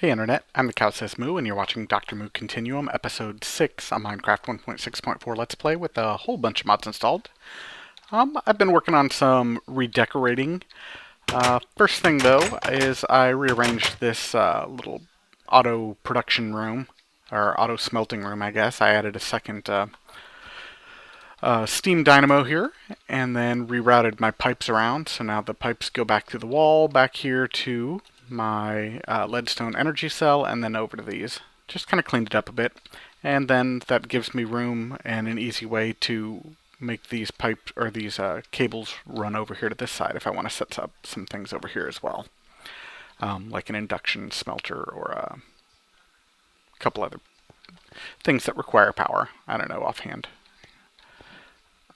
Hey Internet, I'm the Cow Says Moo, and you're watching Dr. Moo Continuum, Episode 6 on Minecraft 1.6.4 Let's Play with a whole bunch of mods installed. I've been working on some redecorating. First thing though is I rearranged this little auto production room, or auto smelting room I guess. I added a second steam dynamo here, and then rerouted my pipes around, so now the pipes go back through the wall, back here to my leadstone energy cell, and then over to these. Just kind of cleaned it up a bit, and then that gives me room and an easy way to make these pipes or these cables run over here to this side if I want to set up some things over here as well, like an induction smelter or a couple other things that require power. I don't know offhand.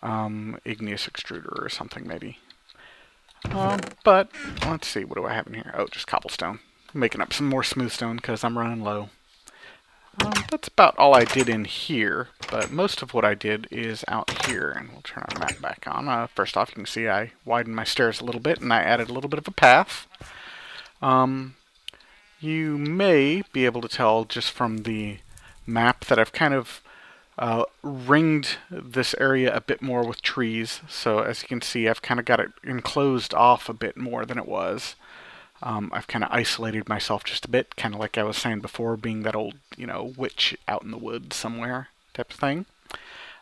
Igneous extruder or something maybe. But let's see, what do I have in here? Oh, just cobblestone. I'm making up some more smooth stone because I'm running low. That's about all I did in here, but most of what I did is out here, and we'll turn our map back on. First off, you can see I widened my stairs a little bit, and I added a little bit of a path. You may be able to tell just from the map that I've kind of ringed this area a bit more with trees. So as you can see, I've kind of got it enclosed off a bit more than it was. I've kind of isolated myself just a bit, kind of like I was saying before, being that old, witch out in the woods somewhere type of thing.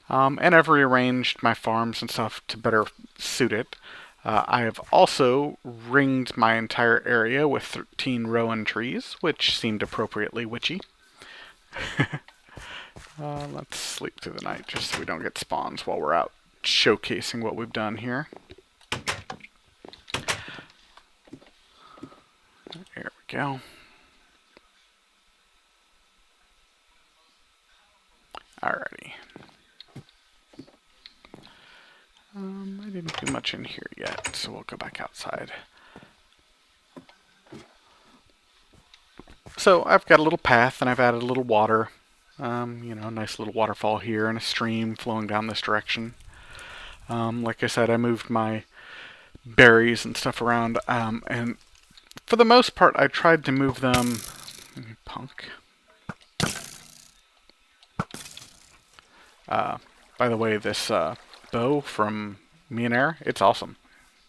And I've rearranged my farms and stuff to better suit it. I have also ringed my entire area with 13 rowan trees, which seemed appropriately witchy. Let's sleep through the night just so we don't get spawns while we're out showcasing what we've done here. There we go. Alrighty. I didn't do much in here yet, so we'll go back outside. So I've got a little path and I've added a little water. A nice little waterfall here and a stream flowing down this direction. Like I said, I moved my berries and stuff around, and for the most part, I tried to move them. Punk. By the way, this bow from Millionaire, it's awesome.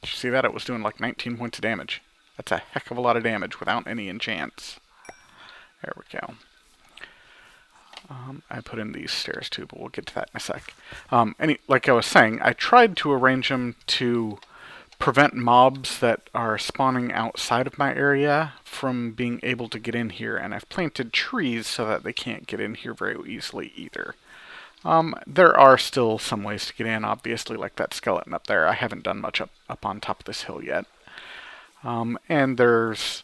Did you see that? It was doing like 19 points of damage. That's a heck of a lot of damage without any enchants. There we go. I put in these stairs too, but we'll get to that in a sec. Like I was saying, I tried to arrange them to prevent mobs that are spawning outside of my area from being able to get in here, and I've planted trees so that they can't get in here very easily either. There are still some ways to get in, obviously, like that skeleton up there. I haven't done much up on top of this hill yet. And there's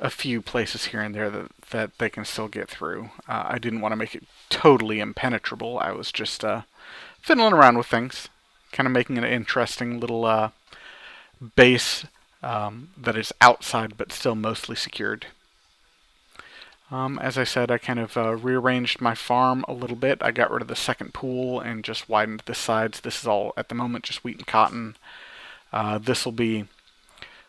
a few places here and there that they can still get through. I didn't want to make it totally impenetrable. I was just fiddling around with things, kind of making an interesting little base that is outside but still mostly secured. As I said, I kind of rearranged my farm a little bit. I got rid of the second pool and just widened the sides. This is all, at the moment, just wheat and cotton. This will be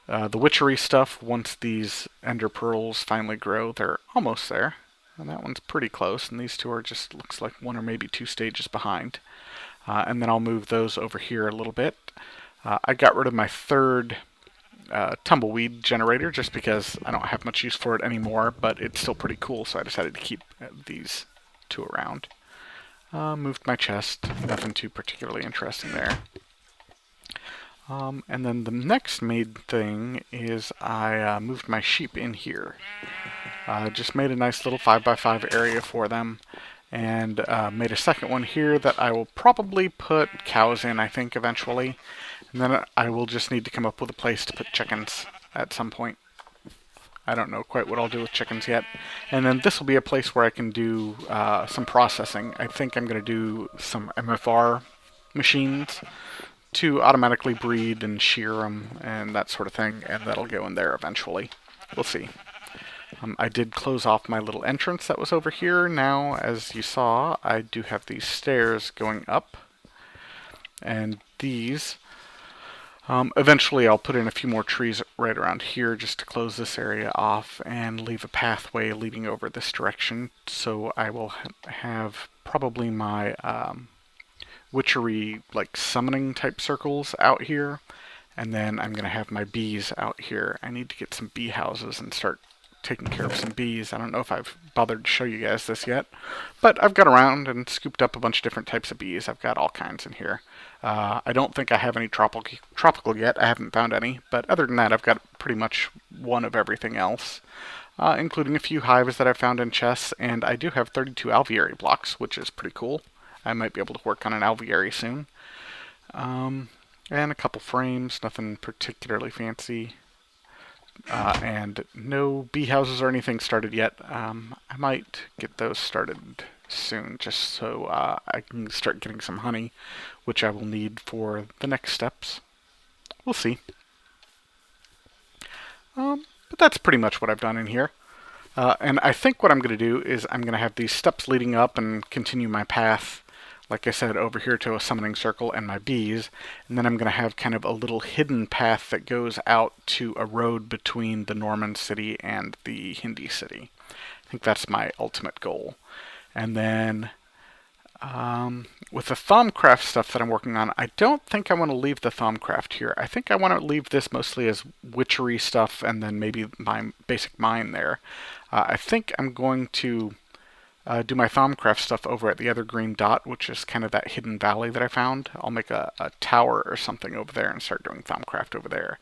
the witchery stuff. Once these ender pearls finally grow, they're almost there. And that one's pretty close, and these two are just, looks like one or maybe two stages behind. And then I'll move those over here a little bit. I got rid of my third tumbleweed generator just because I don't have much use for it anymore, but it's still pretty cool, so I decided to keep these two around. Moved my chest, nothing too particularly interesting there. And then the next main thing is I moved my sheep in here. Just made a nice little 5x5 area for them, and made a second one here that I will probably put cows in, I think, eventually. And then I will just need to come up with a place to put chickens at some point. I don't know quite what I'll do with chickens yet. And then this will be a place where I can do some processing. I think I'm going to do some MFR machines to automatically breed and shear them and that sort of thing, and that'll go in there eventually. We'll see. I did close off my little entrance that was over here. Now, as you saw, I do have these stairs going up, and these Eventually I'll put in a few more trees right around here just to close this area off and leave a pathway leading over this direction. So I will have probably my witchery like summoning type circles out here, and then I'm going to have my bees out here. I need to get some bee houses and start taking care of some bees. I don't know if I've bothered to show you guys this yet, but I've got around and scooped up a bunch of different types of bees. I've got all kinds in here. I don't think I have any tropical yet. I haven't found any, but other than that, I've got pretty much one of everything else, including a few hives that I found in chests, and I do have 32 alveary blocks, which is pretty cool. I might be able to work on an alveary soon. And a couple frames, nothing particularly fancy. And no bee houses or anything started yet. I might get those started soon, just so I can start getting some honey, which I will need for the next steps. We'll see. But that's pretty much what I've done in here. And I think what I'm going to do is I'm going to have these steps leading up and continue my path, like I said, over here to a summoning circle and my bees, and then I'm going to have kind of a little hidden path that goes out to a road between the Norman city and the Hindi city. I think that's my ultimate goal. And then with the Thaumcraft stuff that I'm working on, I don't think I want to leave the Thaumcraft here. I think I want to leave this mostly as witchery stuff and then maybe my basic mine there. I think I'm going to do my Thaumcraft stuff over at the other green dot, which is kind of that hidden valley that I found. I'll make a tower or something over there and start doing Thaumcraft over there.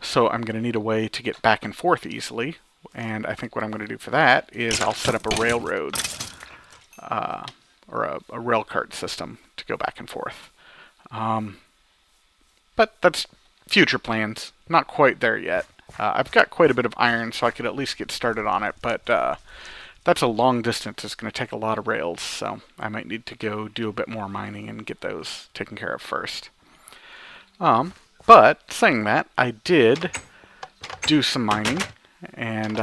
So I'm going to need a way to get back and forth easily, and I think what I'm going to do for that is I'll set up a railroad or a rail cart system to go back and forth. But that's future plans. Not quite there yet. I've got quite a bit of iron, so I could at least get started on it, but that's a long distance. It's going to take a lot of rails, so I might need to go do a bit more mining and get those taken care of first. But saying that, I did do some mining, and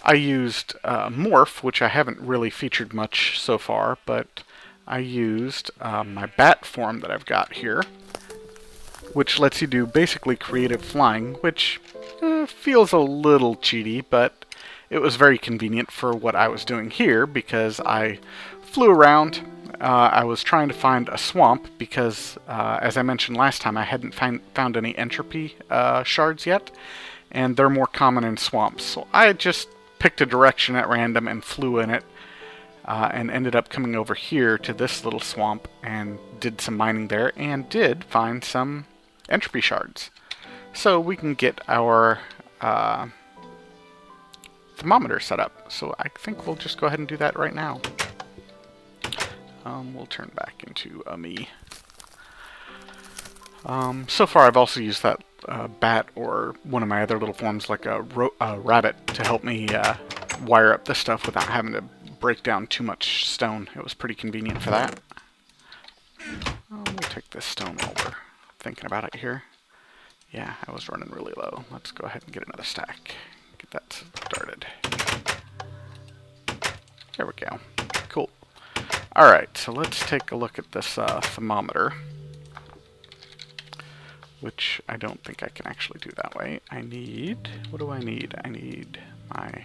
I used Morph, which I haven't really featured much so far, but I used my bat form that I've got here, which lets you do basically creative flying, which feels a little cheaty, but it was very convenient for what I was doing here because I flew around. I was trying to find a swamp because, as I mentioned last time, I hadn't found any entropy shards yet, and they're more common in swamps. So I just picked a direction at random and flew in it, and ended up coming over here to this little swamp and did some mining there and did find some entropy shards. So we can get our thermometer set up. So I think we'll just go ahead and do that right now. We'll turn back into a me. So far I've also used that bat or one of my other little forms like a rabbit to help me wire up the stuff without having to break down too much stone. It was pretty convenient for that. We'll take this stone while we're thinking about it here. Yeah, I was running really low. Let's go ahead and get another stack. Get that started. There we go. Cool. Alright, so let's take a look at this thermometer, which I don't think I can actually do that way. I need... what do I need? I need my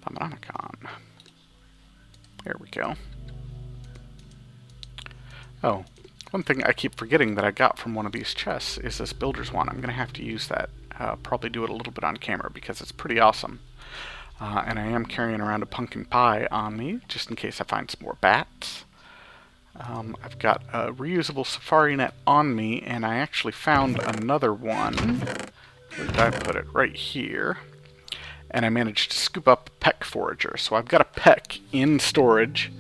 thermonomicon. There we go. Oh, one thing I keep forgetting that I got from one of these chests is this builder's wand. I'm going to have to use that. Probably do it a little bit on camera because it's pretty awesome. And I am carrying around a pumpkin pie on me, just in case I find some more bats. I've got a reusable safari net on me, and I actually found another one. Where did I put it? Right here. And I managed to scoop up a peck forager. So I've got a peck in storage.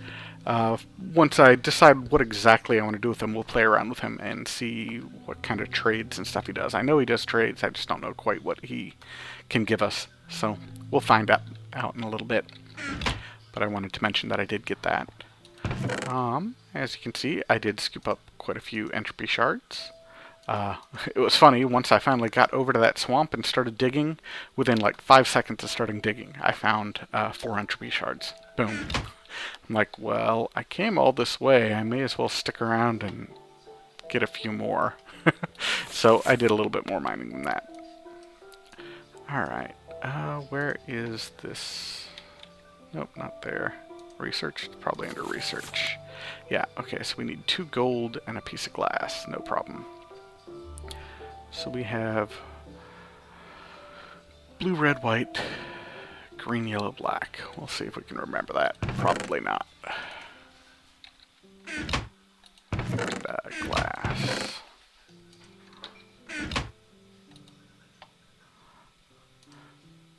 Once I decide what exactly I want to do with him, we'll play around with him and see what kind of trades and stuff he does. I know he does trades, I just don't know quite what he can give us. So we'll find out in a little bit. But I wanted to mention that I did get that. As you can see, I did scoop up quite a few entropy shards. It was funny, once I finally got over to that swamp and started digging, within like 5 seconds of starting digging, I found 4 entropy shards. Boom. I'm like, well, I came all this way, I may as well stick around and get a few more. So I did a little bit more mining than that. Alright, where is this? Nope, not there. Research? It's probably under research. Yeah, okay, so we need 2 gold and a piece of glass. No problem. So we have blue, red, white, green, yellow, black. We'll see if we can remember that. Probably not. And, glass.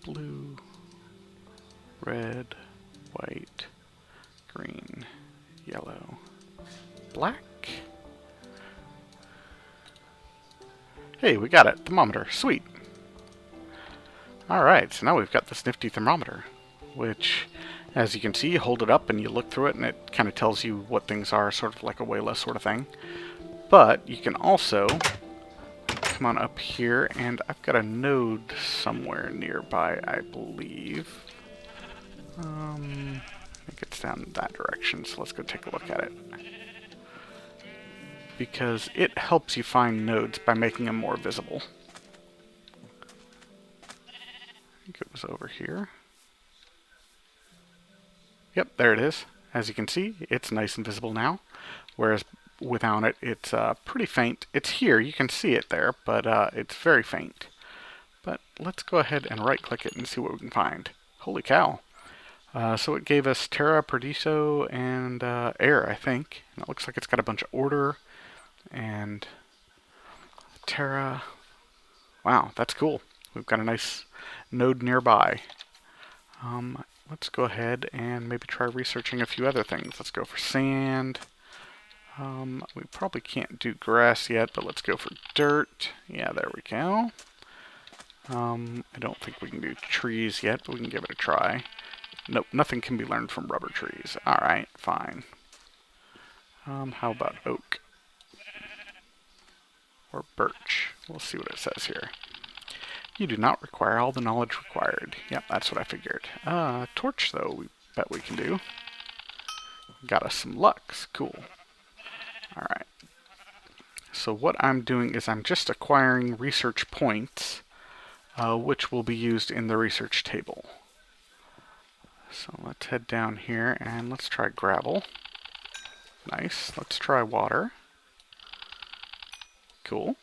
Blue, red, white, green, yellow, black. Hey, we got it. Thermometer. Sweet. Alright, so now we've got this nifty thermometer, which, as you can see, you hold it up and you look through it and it kind of tells you what things are, sort of like a weigh list sort of thing. But you can also come on up here, and I've got a node somewhere nearby, I believe. I think it's down that direction, so let's go take a look at it. Because it helps you find nodes by making them more visible. I think it was over here. Yep, there it is. As you can see, it's nice and visible now, whereas without it, it's pretty faint. It's here, you can see it there, but it's very faint. But let's go ahead and right-click it and see what we can find. Holy cow. So it gave us Terra, Paradiso, and Air, I think. And it looks like it's got a bunch of order and Terra. Wow, that's cool. We've got a nice node nearby. Let's go ahead and maybe try researching a few other things. Let's go for sand. We probably can't do grass yet, but let's go for dirt. Yeah, there we go. I don't think we can do trees yet, but we can give it a try. Nope, nothing can be learned from rubber trees. Alright, fine. How about oak? Or birch? We'll see what it says here. You do not require all the knowledge required. Yep, that's what I figured. Torch, though, we bet we can do. Got us some lux. Cool. Alright. So what I'm doing is I'm just acquiring research points, which will be used in the research table. So let's head down here and let's try gravel. Nice. Let's try water. Cool.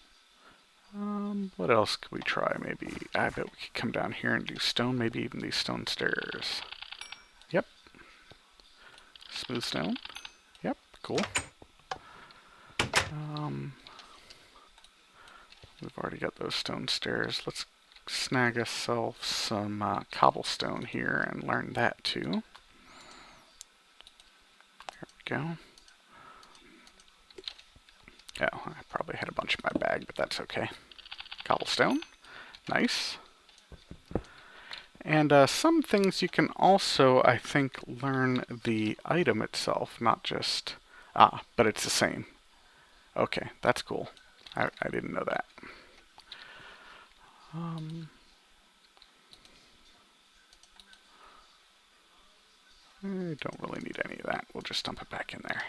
What else could we try? Maybe, I bet we could come down here and do stone, maybe even these stone stairs. Yep. Smooth stone. Yep, cool. We've already got those stone stairs. Let's snag ourselves some cobblestone here and learn that too. There we go. Oh, I probably had a bunch in my bag, but that's okay. Cobblestone. Nice. And some things you can also, I think, learn the item itself, not just... but it's the same. Okay, that's cool. I didn't know that. I don't really need any of that. We'll just dump it back in there.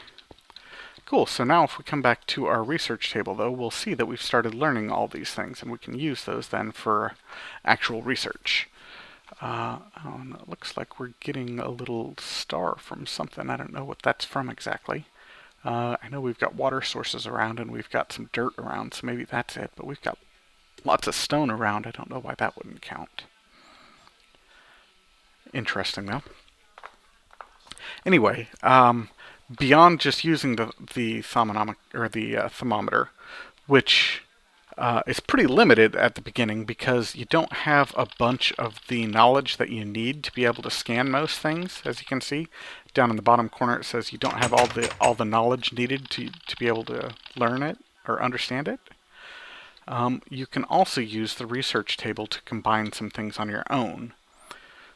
Cool, so now if we come back to our research table, though, we'll see that we've started learning all these things, and we can use those then for actual research. Oh, and it looks like we're getting a little star from something. I don't know what that's from exactly. I know we've got water sources around, and we've got some dirt around, so maybe that's it, but we've got lots of stone around. I don't know why that wouldn't count. Interesting, though. Anyway, beyond just using the thermometer, which is pretty limited at the beginning because you don't have a bunch of the knowledge that you need to be able to scan most things. As you can see down in the bottom corner, it says you don't have all the knowledge needed to be able to learn it or understand it. You can also use the research table to combine some things on your own.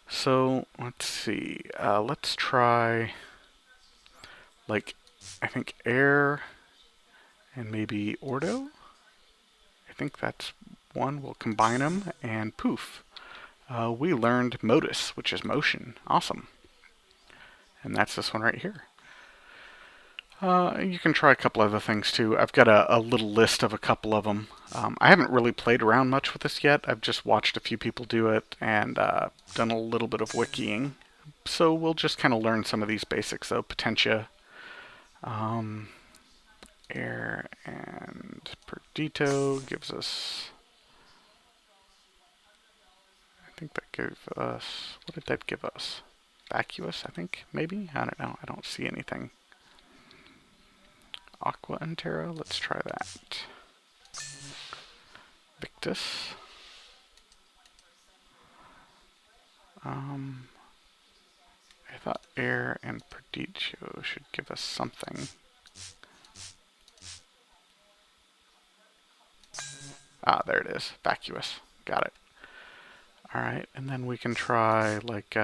So let's see. Let's try, like, I think air and maybe ordo. I think that's one. We'll combine them and poof. We learned modus, which is motion. Awesome. And that's this one right here. You can try a couple other things too. I've got a little list of a couple of them. I haven't really played around much with this yet. I've just watched a few people do it and done a little bit of wikiing. So we'll just kind of learn some of these basics though. Potentia, air, and Perdito gives us... I think that gave us... What did that give us? Vacuous, I think, maybe? I don't know. I don't see anything. Aqua and Terra, let's try that. Victus. I thought air and Perditio should give us something. Ah, there it is. Vacuous. Got it. Alright, and then we can try like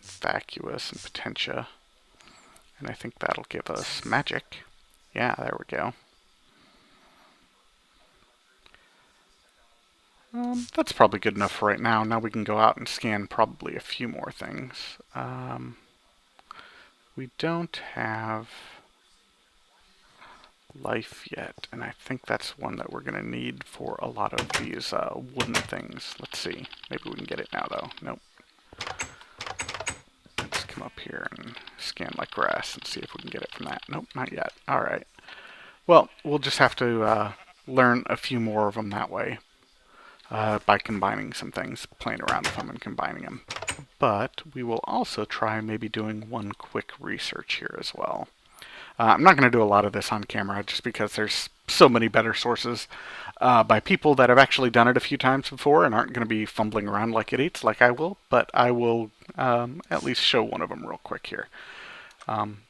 Vacuous and Potentia. And I think that'll give us magic. Yeah, there we go. That's probably good enough for right now. Now we can go out and scan probably a few more things. We don't have life yet, and I think that's one that we're going to need for a lot of these wooden things. Let's see. Maybe we can get it now, though. Nope. Let's come up here and scan like grass and see if we can get it from that. Nope, not yet. Alright. Well, we'll just have to learn a few more of them that way. By combining some things, playing around with them and combining them. But we will also try maybe doing one quick research here as well. I'm not going to do a lot of this on camera just because there's so many better sources by people that have actually done it a few times before and aren't going to be fumbling around like idiots like I will, but I will at least show one of them real quick here.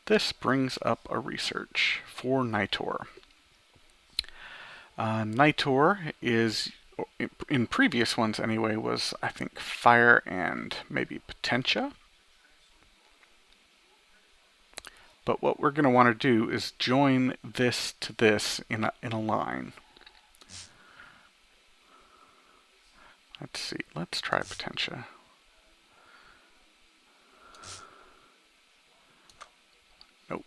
This brings up a research for Nitor. Nitor is... in previous ones anyway, was I think fire and maybe Potentia. But what we're going to want to do is join this to this in a line. Let's see. Let's try Potentia. Nope.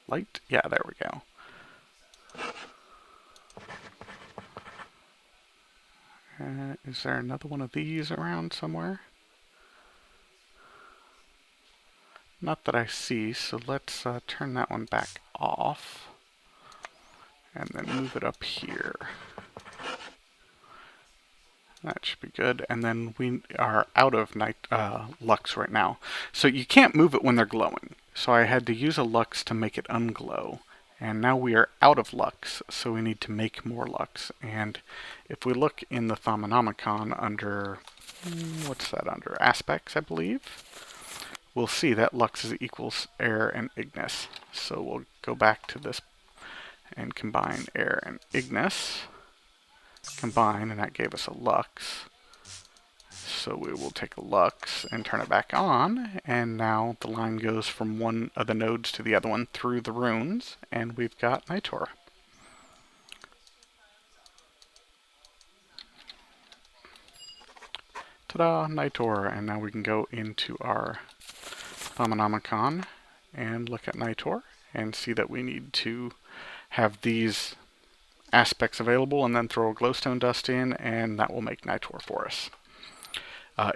Light? Yeah, there we go. Is there another one of these around somewhere? Not that I see, so let's turn that one back off. And then move it up here. That should be good. And then we are out of Lux right now. So you can't move it when they're glowing. So I had to use a Lux to make it unglow. And now we are out of Lux, so we need to make more Lux. And if we look in the Thaumonomicon under, what's that under? Aspects, I believe. We'll see that Lux is equals air and Ignis. So we'll go back to this and combine air and Ignis. Combine, and that gave us a Lux. So we will take a Lux and turn it back on, and now the line goes from one of the nodes to the other one through the runes, and we've got Nitor. Ta-da, Nitor, and now we can go into our Thaumonomicon and look at Nitor and see that we need to have these aspects available and then throw a glowstone dust in, and that will make Nitor for us.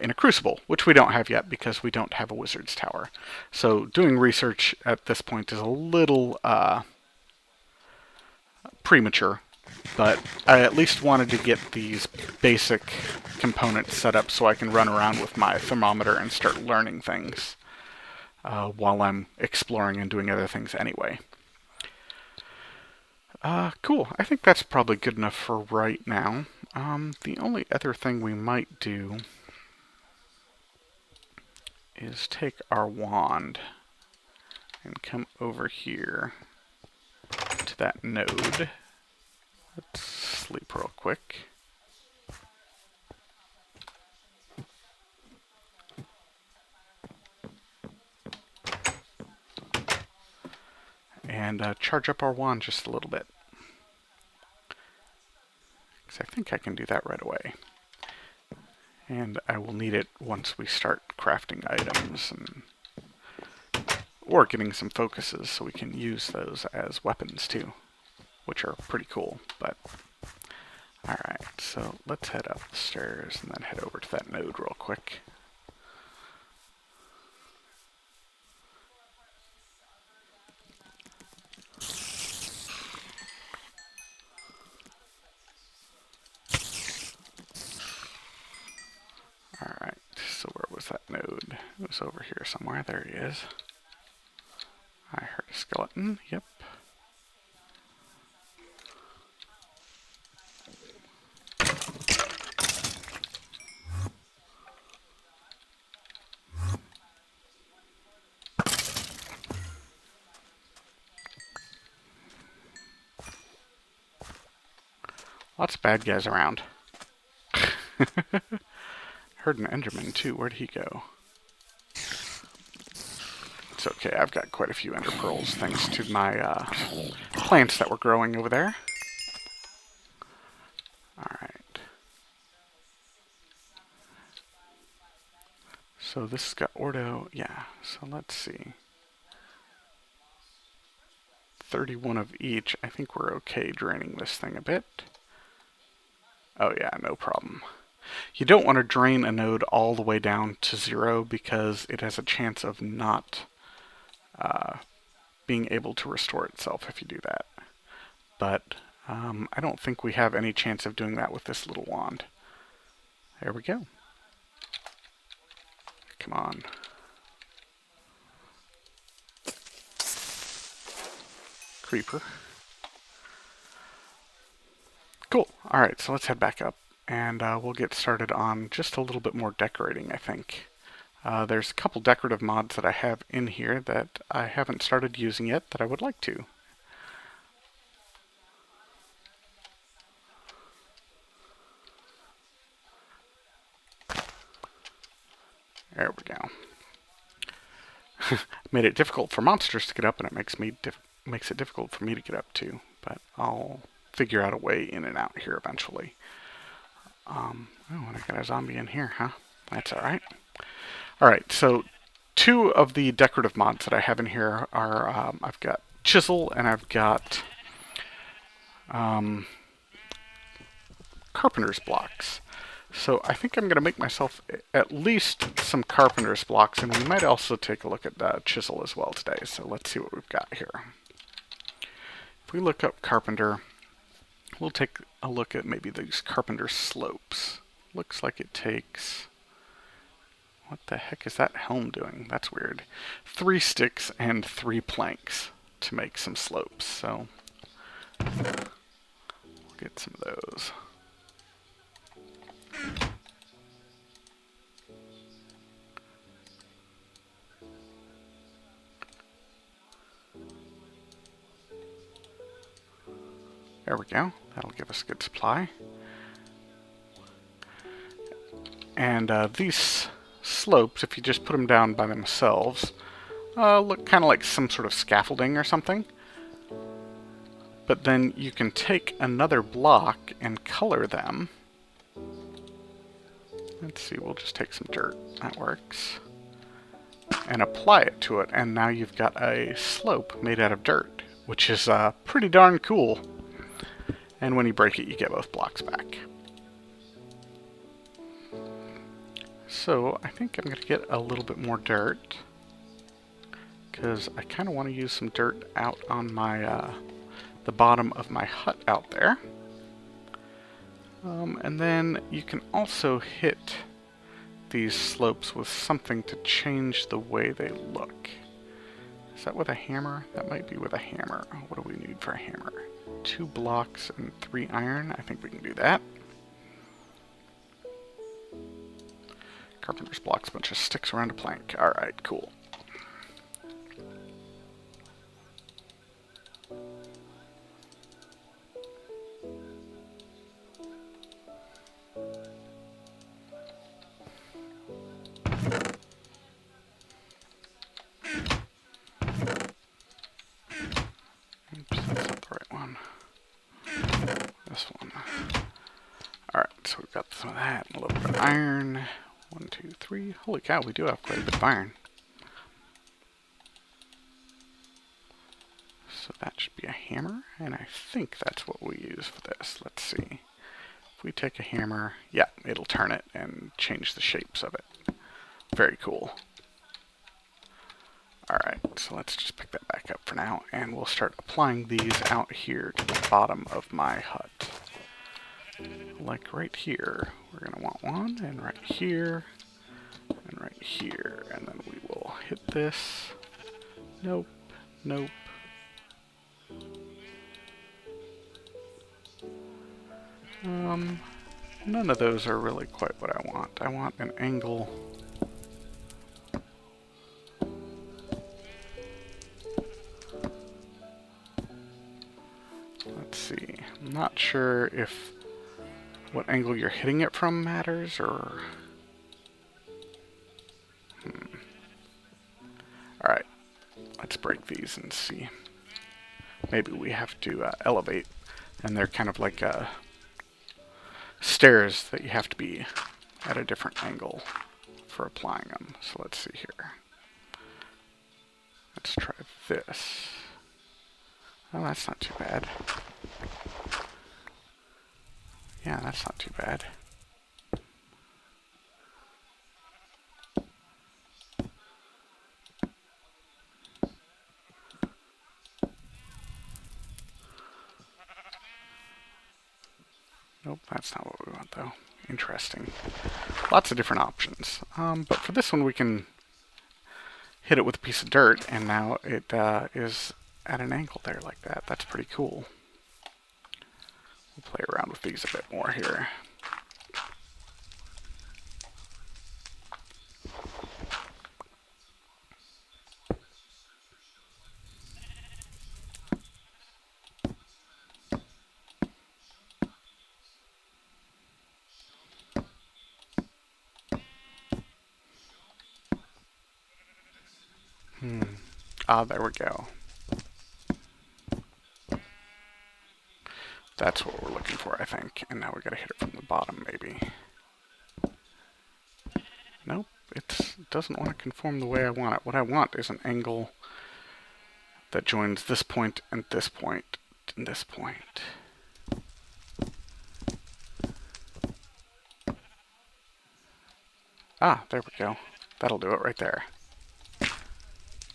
In a crucible, which we don't have yet because we don't have a wizard's tower. So doing research at this point is a little premature, but I at least wanted to get these basic components set up so I can run around with my thermometer and start learning things while I'm exploring and doing other things anyway. Cool. I think that's probably good enough for right now. The only other thing we might do is take our wand and come over here to that node. Let's sleep real quick. And charge up our wand just a little bit. Because I think I can do that right away. And I will need it once we start crafting items or getting some focuses so we can use those as weapons too, which are pretty cool. But alright, so let's head up the stairs and then head over to that node real quick. Alright, so where was that node? It was over here somewhere. There he is. I heard a skeleton. Yep. Lots of bad guys around. Heard an Enderman too. Where'd he go? It's okay. I've got quite a few Ender Pearls thanks to my plants that were growing over there. Alright. So this has got Ordo. Yeah, so let's see. 31 of each. I think we're okay draining this thing a bit. Oh yeah, no problem. You don't want to drain a node all the way down to 0 because it has a chance of not being able to restore itself if you do that. But I don't think we have any chance of doing that with this little wand. There we go. Come on. Creeper. Cool. Alright, so let's head back up and we'll get started on just a little bit more decorating, I think. There's a couple decorative mods that I have in here that I haven't started using yet that I would like to. There we go. Made it difficult for monsters to get up, and it makes it difficult for me to get up too. But I'll figure out a way in and out here eventually. Oh, and I got a zombie in here, huh? That's alright. Alright, so 2 of the decorative mods that I have in here are, I've got Chisel and I've got Carpenter's blocks. So I think I'm going to make myself at least some Carpenter's blocks, and we might also take a look at Chisel as well today. So let's see what we've got here. If we look up Carpenter, we'll take a look at maybe these Carpenter slopes. Looks like it takes... What the heck is that helm doing? That's weird. 3 sticks and 3 planks to make some slopes. So we'll get some of those. There we go. That'll give us a good supply. And these slopes, if you just put them down by themselves, look kind of like some sort of scaffolding or something. But then you can take another block and color them. Let's see, we'll just take some dirt. That works. And apply it to it, and now you've got a slope made out of dirt, which is pretty darn cool. And when you break it, you get both blocks back. So I think I'm going to get a little bit more dirt, because I kind of want to use some dirt out on my the bottom of my hut out there. And then you can also hit these slopes with something to change the way they look. Is that with a hammer? That might be with a hammer. What do we need for a hammer? 2 blocks and 3 iron. I think we can do that. Carpenter's blocks, bunch of sticks around a plank. Alright, cool. so we've got some of that, and a little bit of iron. 1, 2, 3. Holy cow, we do have quite a bit of iron. So that should be a hammer, and I think that's what we use for this. Let's see. If we take a hammer, yeah, it'll turn it and change the shapes of it. Very cool. Alright, so let's just pick that back up for now, and we'll start applying these out here to the bottom of my hut. Like right here. We're going to want one, and right here, and right here, and then we will hit this. Nope, nope. None of those are really quite what I want. I want an angle. Let's see. I'm not sure if what angle you're hitting it from matters, or... Alright, let's break these and see. Maybe we have to elevate, and they're kind of like stairs that you have to be at a different angle for applying them. So let's see here. Let's try this. Oh, that's not too bad. Yeah, that's not too bad. Nope, that's not what we want though. Interesting. Lots of different options. But for this one we can hit it with a piece of dirt, and now it is at an angle there like that. That's pretty cool. We'll play around with these a bit more here. Ah, there we go. That's what we're looking for, I think. And now we gotta hit it from the bottom, maybe. Nope, it doesn't want to conform the way I want it. What I want is an angle that joins this point and this point and this point. Ah, there we go. That'll do it right there.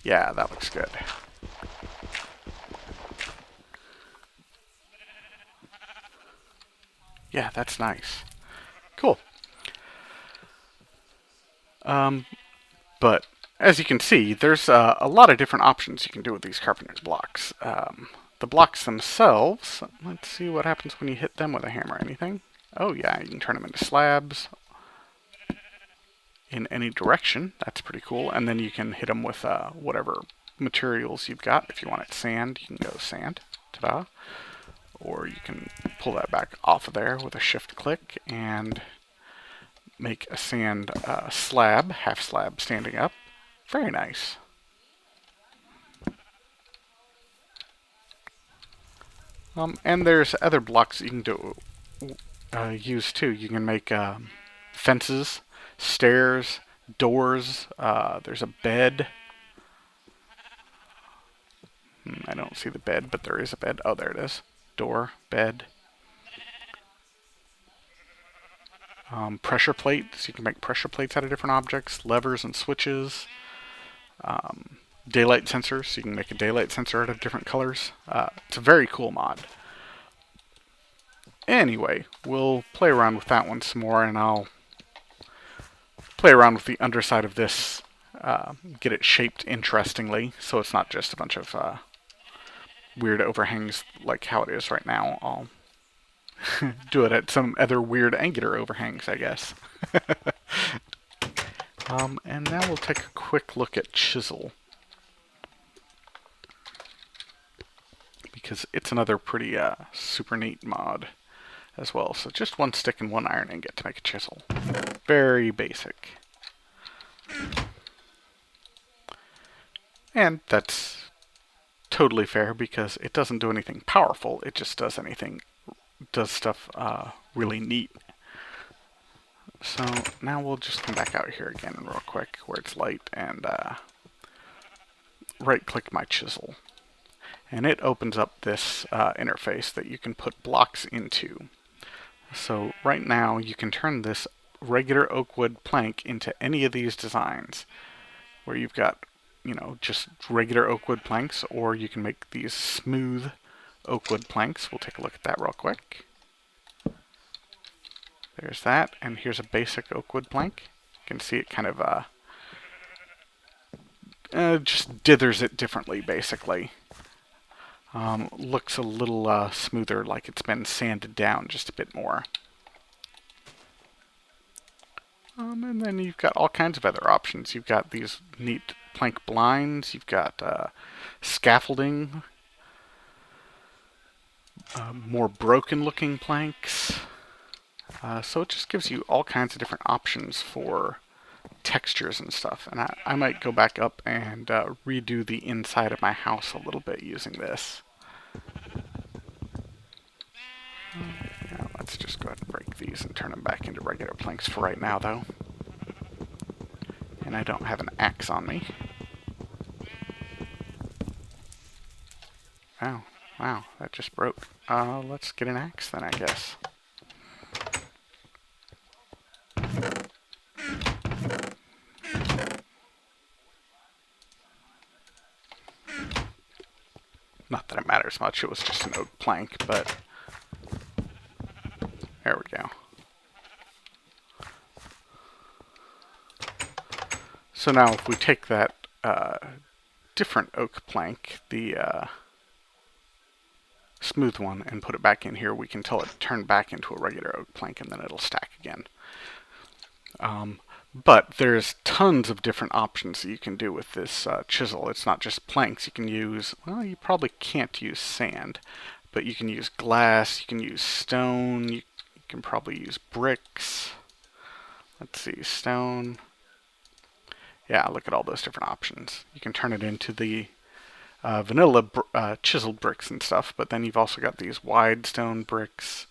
Yeah, that looks good. Yeah, that's nice. Cool. But as you can see, there's a lot of different options you can do with these carpenter's blocks. The blocks themselves, let's see what happens when you hit them with a hammer. Anything? Oh yeah, you can turn them into slabs in any direction. That's pretty cool. And then you can hit them with whatever materials you've got. If you want it sand, you can go sand. Ta-da. Or you can pull that back off of there with a shift click and make a sand slab, half slab standing up. Very nice. And there's other blocks you can use too. You can make fences, stairs, doors. There's a bed. I don't see the bed, but there is a bed. Oh, there it is. Door, bed. Pressure plates. You can make pressure plates out of different objects. Levers and switches. Daylight sensors. So you can make a daylight sensor out of different colors. It's a very cool mod. Anyway, we'll play around with that one some more, and I'll play around with the underside of this. Get it shaped interestingly, so it's not just a bunch of weird overhangs like how it is right now. I'll do it at some other weird angular overhangs, I guess. And now we'll take a quick look at Chisel, because it's another pretty super neat mod as well. So just one stick and one iron ingot to make a chisel. Very basic. And that's totally fair because it doesn't do anything powerful. It just does stuff really neat. So now we'll just come back out here again real quick where it's light and right click my chisel. And it opens up this interface that you can put blocks into. So right now you can turn this regular oak wood plank into any of these designs where you've got, you know, just regular oak wood planks, or you can make these smooth oak wood planks. We'll take a look at that real quick. There's that, and here's a basic oak wood plank. You can see it kind of just dithers it differently, basically. Looks a little smoother, like it's been sanded down just a bit more. And then you've got all kinds of other options. You've got these neat plank blinds. You've got scaffolding, more broken-looking planks. So it just gives you all kinds of different options for textures and stuff. And I might go back up and redo the inside of my house a little bit using this. Now let's just go ahead and break these and turn them back into regular planks for right now, though. And I don't have an axe on me. Oh, wow, that just broke. Let's get an axe then, I guess. Not that it matters much, it was just an oak plank, but there we go. So now if we take that different oak plank, the smooth one, and put it back in here, we can tell it turn back into a regular oak plank, and then it'll stack again. But there's tons of different options that you can do with this chisel. It's not just planks. You can use, well, you probably can't use sand, but you can use glass, you can use stone, you can probably use bricks. Let's see, stone. Yeah, look at all those different options. You can turn it into the vanilla chiseled bricks and stuff, but then you've also got these wide stone bricks,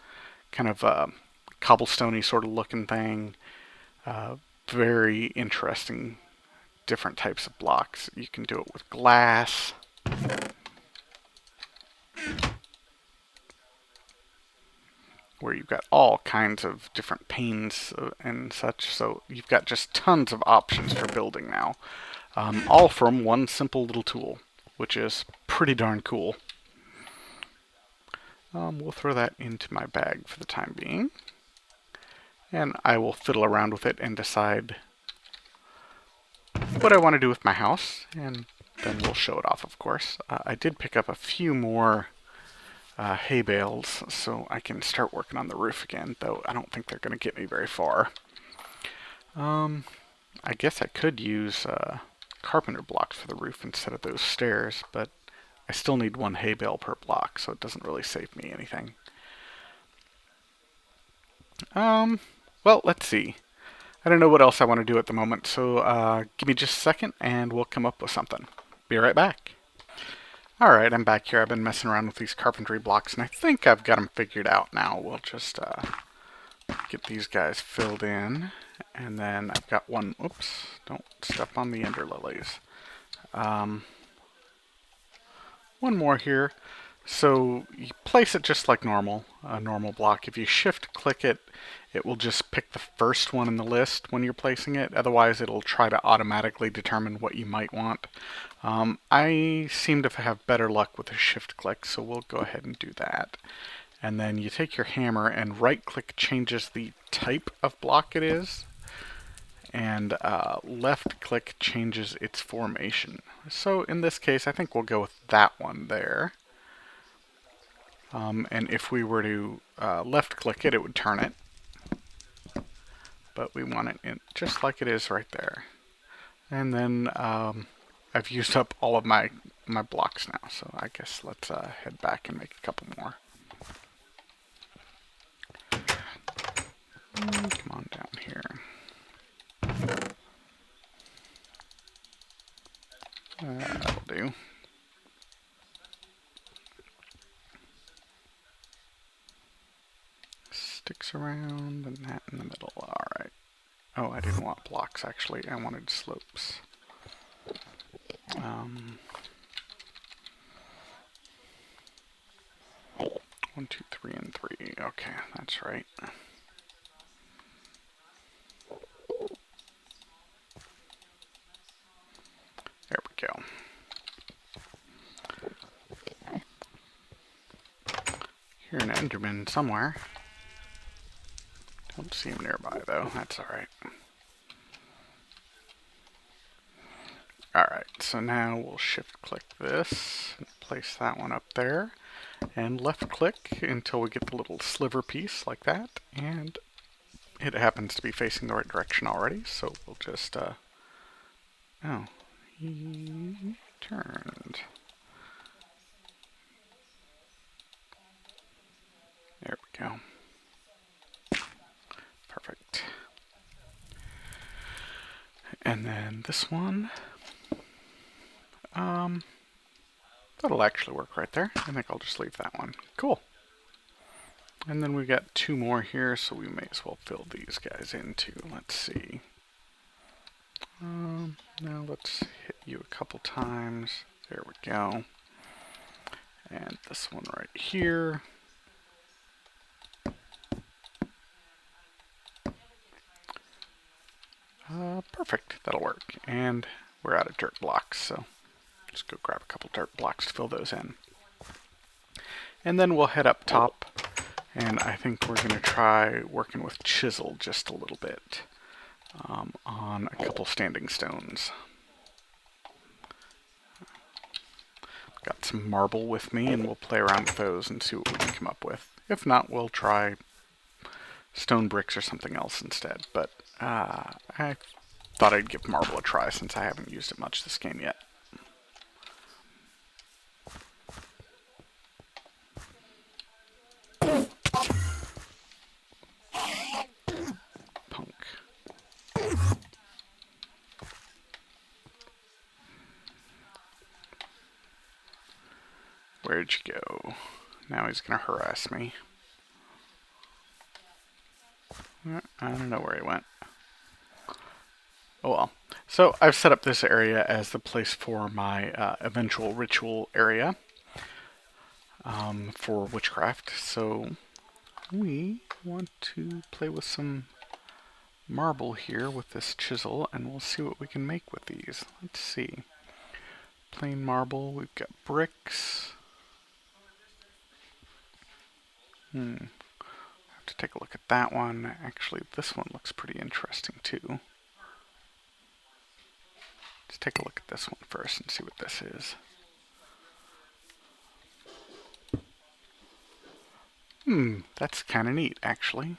kind of cobblestone-y sort of looking thing. Very interesting, different types of blocks. You can do it with glass. Where you've got all kinds of different panes and such. So you've got just tons of options for building now. All from one simple little tool, which is pretty darn cool. We'll throw that into my bag for the time being. And I will fiddle around with it and decide what I want to do with my house, and then we'll show it off, of course. I did pick up a few more hay bales, so I can start working on the roof again, though I don't think they're going to get me very far. I guess I could use carpenter blocks for the roof instead of those stairs, but I still need one hay bale per block, so it doesn't really save me anything. Well, let's see. I don't know what else I want to do at the moment, so give me just a second and we'll come up with something. Be right back. Alright, I'm back here. I've been messing around with these carpentry blocks, and I think I've got them figured out now. We'll just get these guys filled in, and then I've got one... Oops, don't step on the ender lilies. One more here. So you place it just like normal, a normal block. If you shift click it, it will just pick the first one in the list when you're placing it. Otherwise, it'll try to automatically determine what you might want. I seem to have better luck with a shift click, so we'll go ahead and do that. And then you take your hammer and right click changes the type of block it is. And left click changes its formation. So in this case, I think we'll go with that one there. And if we were to left click it, it would turn it. But we want it in just like it is right there. And then I've used up all of my blocks now, so I guess let's head back and make a couple more. Come on down here. That'll do. Sticks around then that in the middle. Alright. Oh, I didn't want blocks, actually. I wanted slopes. 1, 2, 3, and 3. Okay, that's right. There we go. Hear an Enderman somewhere. Don't see him nearby, though. That's alright. Alright, so now we'll shift-click this, and place that one up there, and left-click until we get the little sliver piece like that, and it happens to be facing the right direction already, so we'll just, oh, he turned. There we go. Perfect. And then this one, that'll actually work right there. I think I'll just leave that one. Cool. And then we got 2 more here, so we may as well fill these guys in too. Let's see. Now let's hit you a couple times. There we go. And this one right here. Perfect. That'll work. And we're out of dirt blocks, so just go grab a couple dirt blocks to fill those in. And then we'll head up top, and I think we're going to try working with Chisel just a little bit on a couple standing stones. Got some marble with me, and we'll play around with those and see what we can come up with. If not, we'll try stone bricks or something else instead, but I thought I'd give marble a try since I haven't used it much this game yet. Punk. Where'd you go? Now he's gonna harass me. I don't know where he went. Oh well. So I've set up this area as the place for my eventual ritual area for witchcraft. So we want to play with some marble here with this chisel, and we'll see what we can make with these. Let's see. Plain marble. We've got bricks. Have to take a look at that one. Actually, this one looks pretty interesting too. Let's take a look at this one first and see what this is. That's kind of neat, actually.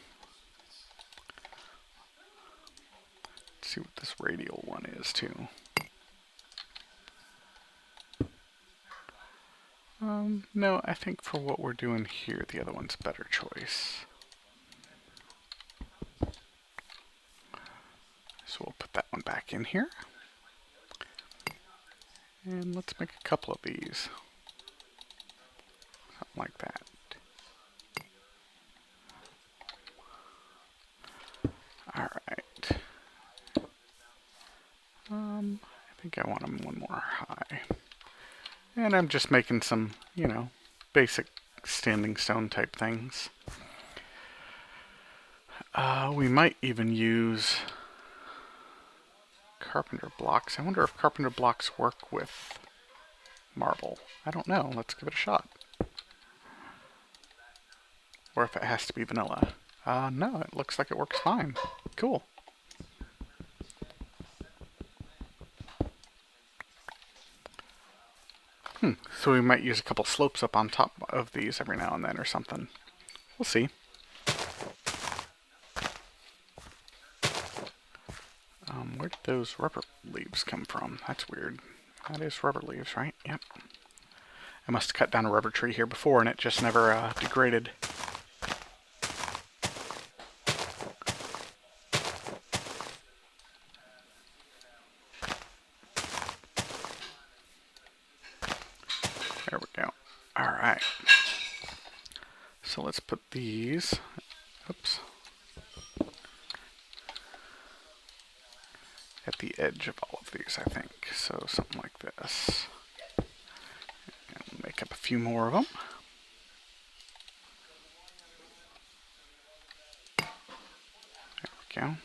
Let's see what this radial one is too. No, I think for what we're doing here, the other one's a better choice. So we'll put that one back in here. And let's make a couple of these. Something like that. Alright. I think I want them one more high. And I'm just making some, you know, basic standing stone type things. We might even use carpenter blocks. I wonder if carpenter blocks work with marble. I don't know. Let's give it a shot. Or if it has to be vanilla. No, it looks like it works fine. Cool. So we might use a couple slopes up on top of these every now and then or something. We'll see. Where did those rubber leaves come from? That's weird. That is rubber leaves, right? Yep. I must have cut down a rubber tree here before and it just never degraded. There we go. Alright. So let's put these, oops, at the edge of all of these, I think. So something like this. And we'll make up a few more of them. There we go.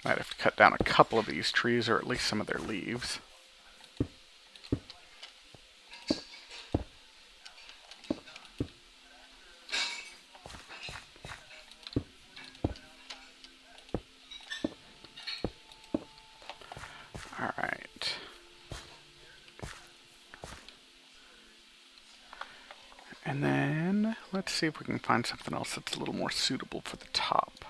Might have to cut down a couple of these trees, or at least some of their leaves. Alright. And then, let's see if we can find something else that's a little more suitable for the top.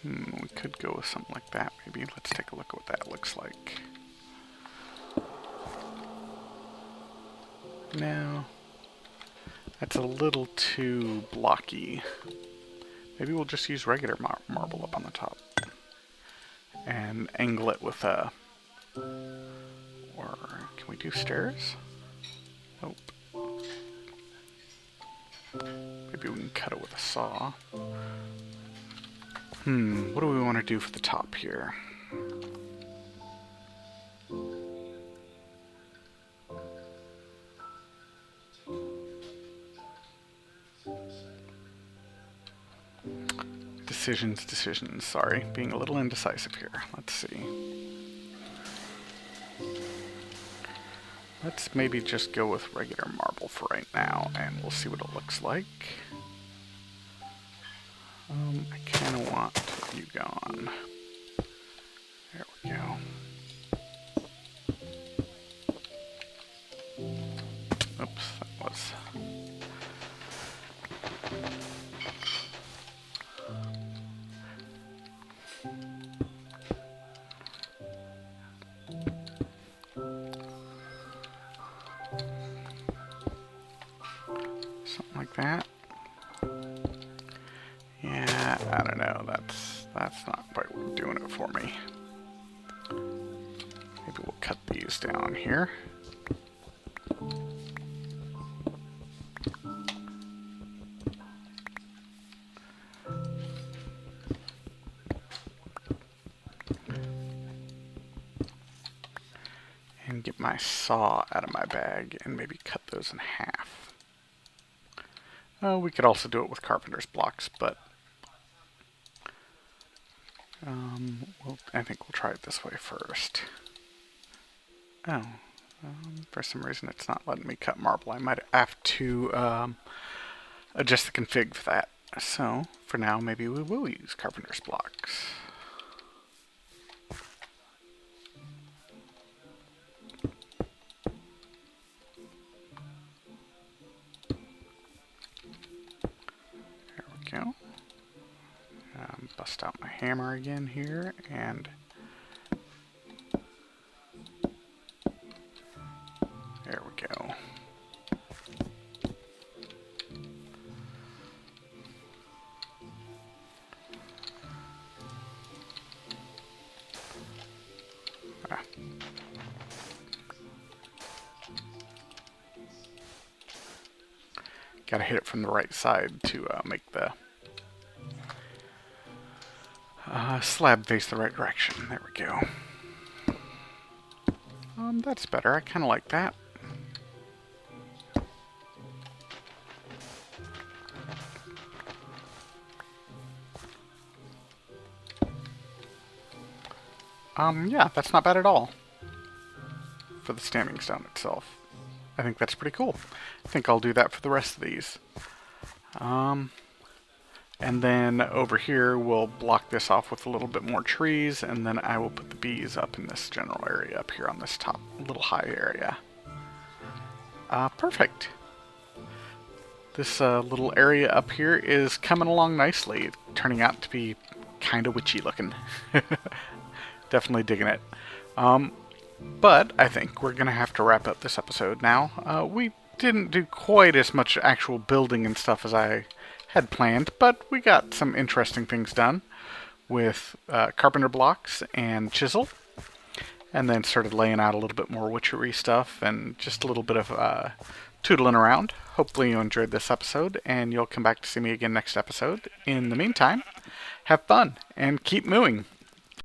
We could go with something like that, maybe. Let's take a look at what that looks like. No. That's a little too blocky. Maybe we'll just use regular marble up on the top. And angle it with a... Or can we do stairs? Nope. Maybe we can cut it with a saw. What do we want to do for the top here? Decisions. Sorry, being a little indecisive here. Let's see. Let's maybe just go with regular marble for right now, and we'll see what it looks like. I kind of want you gone. There we go. Oops, that was... Something like that. Yeah, I don't know. That's not quite doing it for me. Maybe we'll cut these down here. And get my saw out of my bag and maybe cut those in half. We could also do it with carpenter's blocks, but I think we'll try it this way first. Oh, for some reason it's not letting me cut marble. I might have to adjust the config for that. So, for now, maybe we will use carpenter's blocks. There we go. Bust out my hammer again here, and there we go. Gotta hit it from the right side to make the slab face the right direction. There we go. That's better. I kind of like that. Yeah, that's not bad at all for the standing stone itself. I think that's pretty cool. I think I'll do that for the rest of these. And then over here, we'll block this off with a little bit more trees, and then I will put the bees up in this general area up here on this top little high area. Perfect. This little area up here is coming along nicely, turning out to be kind of witchy looking. Definitely digging it. But I think we're going to have to wrap up this episode now. We didn't do quite as much actual building and stuff as I had planned, but we got some interesting things done with carpenter blocks and chisel, and then started laying out a little bit more witchery stuff and just a little bit of tootling around. Hopefully you enjoyed this episode, and you'll come back to see me again next episode. In the meantime, have fun and keep mooing.